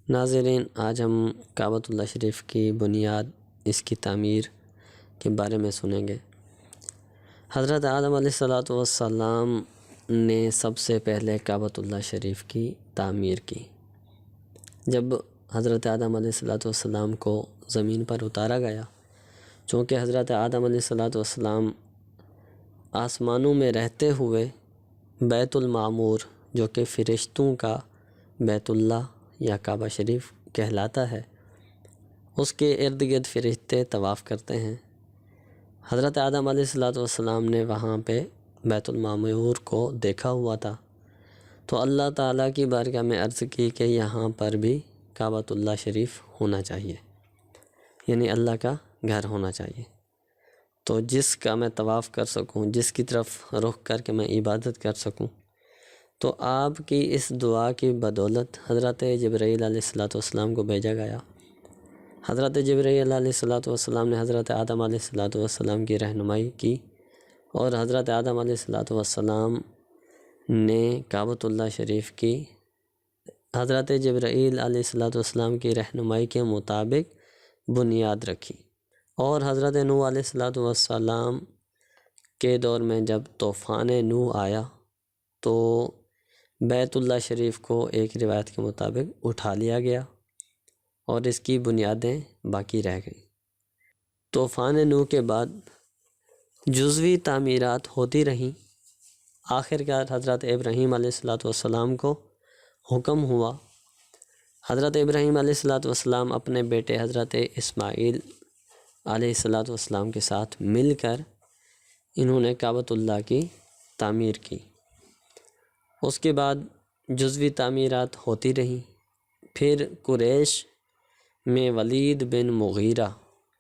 ناظرین، آج ہم کعبۃ اللہ شریف کی بنیاد، اس کی تعمیر کے بارے میں سنیں گے۔ حضرت آدم علیہ السلام نے سب سے پہلے کعبۃ اللہ شریف کی تعمیر کی۔ جب حضرت آدم علیہ السلام کو زمین پر اتارا گیا، چونکہ حضرت آدم علیہ السلام آسمانوں میں رہتے ہوئے بیت المعمور، جو کہ فرشتوں کا بیت اللہ یا کعبہ شریف کہلاتا ہے، اس کے ارد گرد فرشتے طواف کرتے ہیں۔ حضرت آدم علیہ السلام نے وہاں پہ بیت المعمور کو دیکھا ہوا تھا، تو اللہ تعالیٰ کی بارگاہ میں عرض کی کہ یہاں پر بھی کعبۃ اللہ شریف ہونا چاہیے، یعنی اللہ کا گھر ہونا چاہیے، تو جس کا میں طواف کر سکوں، جس کی طرف رخ کر کے میں عبادت کر سکوں۔ تو آپ کی اس دعا کی بدولت حضرت جبرائیل علیہ السلام کو بھیجا گیا۔ حضرت جبرائیل علیہ السلام نے حضرت آدم علیہ السلام کی رہنمائی کی، اور حضرت آدم علیہ السلام نے کعبۃ اللہ شریف کی حضرت جبرائیل علیہ السلام کی رہنمائی کے مطابق بنیاد رکھی۔ اور حضرت نوح علیہ السلام کے دور میں جب طوفان نوح آیا تو بیت اللہ شریف کو ایک روایت کے مطابق اٹھا لیا گیا اور اس کی بنیادیں باقی رہ گئیں۔ طوفان نوح کے بعد جزوی تعمیرات ہوتی رہیں۔ آخرکار حضرت ابراہیم علیہ السلام کو حکم ہوا، حضرت ابراہیم علیہ السلام اپنے بیٹے حضرت اسماعیل علیہ السلام کے ساتھ مل کر انہوں نے کعبۃ اللہ کی تعمیر کی۔ اس کے بعد جزوی تعمیرات ہوتی رہیں۔ پھر قریش میں ولید بن مغیرہ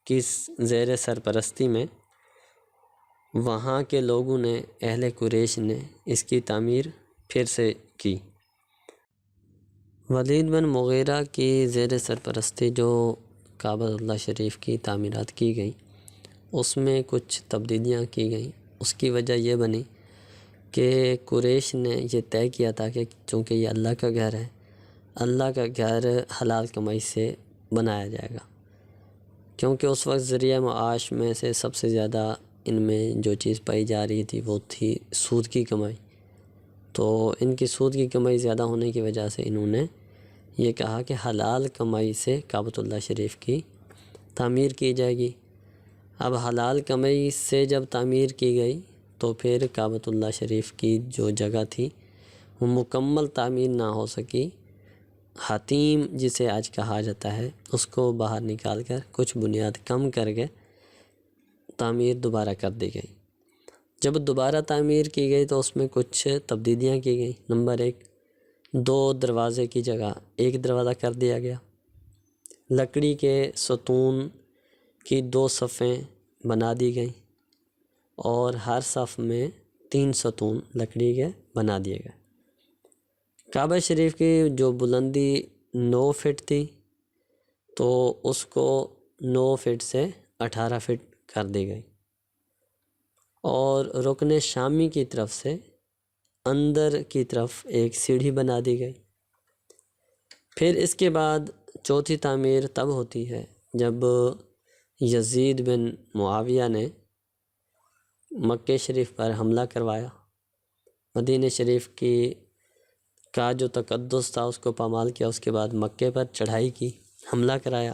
کی زیر سرپرستی میں وہاں کے لوگوں نے، اہل قریش نے اس کی تعمیر پھر سے کی۔ ولید بن مغیرہ کی زیر سرپرستی جو کعبۃ اللہ شریف کی تعمیرات کی گئیں، اس میں کچھ تبدیلیاں کی گئیں۔ اس کی وجہ یہ بنی کہ قریش نے یہ طے کیا تھا کہ چونکہ یہ اللہ کا گھر ہے، اللہ کا گھر حلال کمائی سے بنایا جائے گا، کیونکہ اس وقت ذریعہ معاش میں سے سب سے زیادہ ان میں جو چیز پائی جا رہی تھی وہ تھی سود کی کمائی۔ تو ان کی سود کی کمائی زیادہ ہونے کی وجہ سے انہوں نے یہ کہا کہ حلال کمائی سے کعبۃ اللہ شریف کی تعمیر کی جائے گی۔ اب حلال کمائی سے جب تعمیر کی گئی تو پھر کعبۃ اللہ شریف کی جو جگہ تھی وہ مکمل تعمیر نہ ہو سکی۔ حتیم جسے آج کہا جاتا ہے، اس کو باہر نکال کر کچھ بنیاد کم کر کے تعمیر دوبارہ کر دی گئی۔ جب دوبارہ تعمیر کی گئی تو اس میں کچھ تبدیلیاں کی گئیں۔ نمبر 1، 2 دروازے کی جگہ 1 دروازہ کر دیا گیا۔ لکڑی کے ستون کی 2 صفیں بنا دی گئیں، اور ہر صف میں 3 ستون لکڑی کے بنا دیے گئے۔ کعبہ شریف کی جو بلندی 9 فٹ تھی تو اس کو 9 فٹ سے 18 فٹ کر دی گئی، اور رکن شامی کی طرف سے اندر کی طرف ایک سیڑھی بنا دی گئی۔ پھر اس کے بعد چوتھی تعمیر تب ہوتی ہے جب یزید بن معاویہ نے مکہ شریف پر حملہ کروایا، مدینہ شریف کا جو تقدس تھا اس کو پامال کیا، اس کے بعد مکے پر چڑھائی کی، حملہ کرایا۔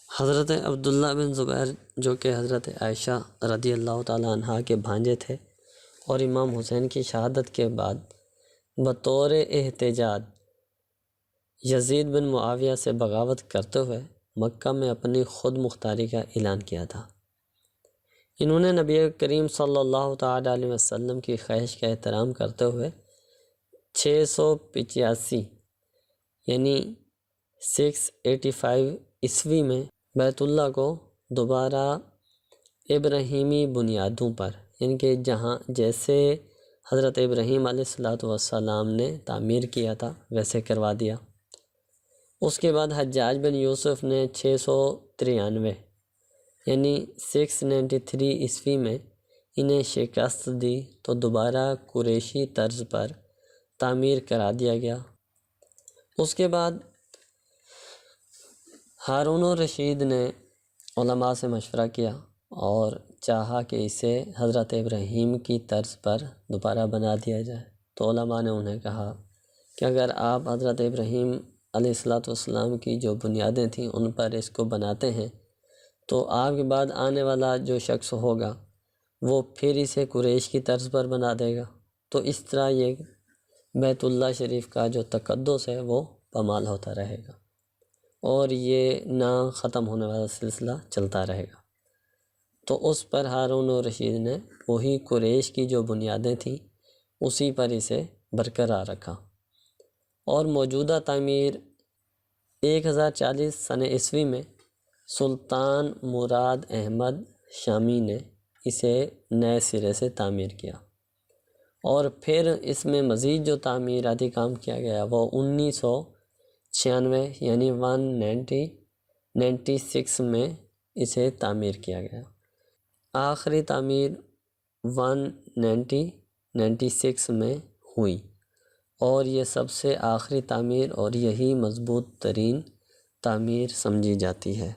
حضرت عبداللہ بن زبیر جو کہ حضرت عائشہ رضی اللہ تعالی عنہ کے بھانجے تھے، اور امام حسین کی شہادت کے بعد بطور احتجاج یزید بن معاویہ سے بغاوت کرتے ہوئے مکہ میں اپنی خود مختاری کا اعلان کیا تھا۔ انہوں نے نبی کریم صلی اللہ تعالی علیہ وسلم کی خواہش کا احترام کرتے ہوئے 685 یعنی 685 عیسوی میں بیت اللہ کو دوبارہ ابراہیمی بنیادوں پر، یعنی کہ جیسے حضرت ابراہیم علیہ السلام نے تعمیر کیا تھا ویسے کروا دیا۔ اس کے بعد حجاج بن یوسف نے 693 یعنی 693 عیسوی میں انہیں شکست دی تو دوبارہ قریشی طرز پر تعمیر کرا دیا گیا۔ اس کے بعد ہارون الرشید نے علماء سے مشورہ کیا اور چاہا کہ اسے حضرت ابراہیم کی طرز پر دوبارہ بنا دیا جائے۔ تو علماء نے انہیں کہا کہ اگر آپ حضرت ابراہیم علیہ السلام کی جو بنیادیں تھیں ان پر اس کو بناتے ہیں تو آپ کے بعد آنے والا جو شخص ہوگا وہ پھر اسے قریش کی طرز پر بنا دے گا، تو اس طرح یہ بیت اللہ شریف کا جو تقدس ہے وہ پامال ہوتا رہے گا اور یہ نہ ختم ہونے والا سلسلہ چلتا رہے گا۔ تو اس پر ہارون الرشید نے وہی قریش کی جو بنیادیں تھیں اسی پر اسے برقرار رکھا، اور موجودہ تعمیر 1040 سن عیسوی میں سلطان مراد احمد شامی نے اسے نئے سرے سے تعمیر کیا، اور پھر اس میں مزید جو تعمیراتی کام کیا گیا وہ 1996 یعنی 1996 میں اسے تعمیر کیا گیا۔ آخری تعمیر 1996 میں ہوئی، اور یہ سب سے آخری تعمیر اور یہی مضبوط ترین تعمیر سمجھی جاتی ہے۔